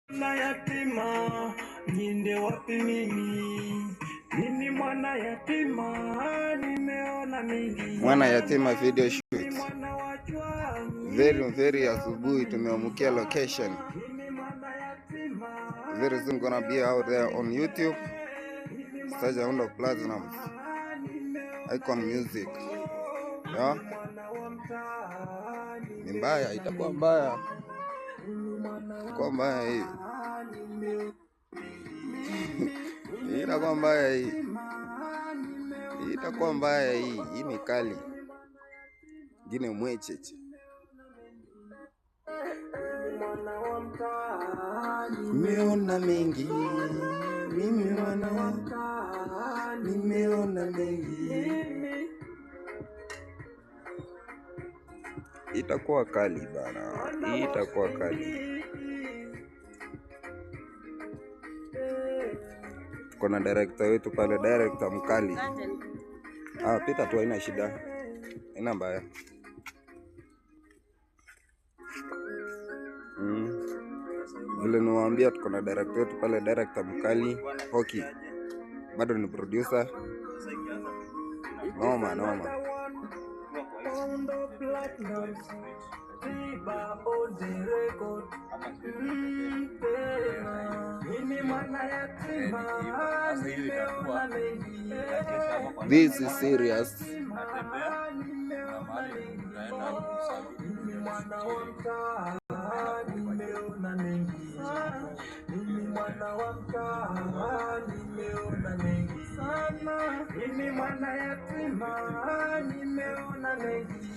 Na yatima niende wapi mimi? Mimi mwana yatima nimeona mingi. Mwana yatima video shoot. Very asubuhi tumeamkia location. Very soon gonna be out there on YouTube. Stage Undo Platinum. Icon Music. Yeah. Ni mbaya, itakuwa mbaya. Itakuwa mbaya hii. Itakuwa mbaya hii. Itakuwa mbaya hii. Hii ni kali. Gine mwecheche. Nimeona mengi. Mimi mwana wa mtaani. Nimeona mengi. Itakuwa kali bana. Itakuwa kali. Kuna director wetu pale, director mkali. Pita tu, haina shida. Haina mbaya. Vile niwaambia tuko na director wetu pale, director mkali, Hoki. Bado ni producer. Noma. This is serious. Mimi mwana yatima nimeona mengi.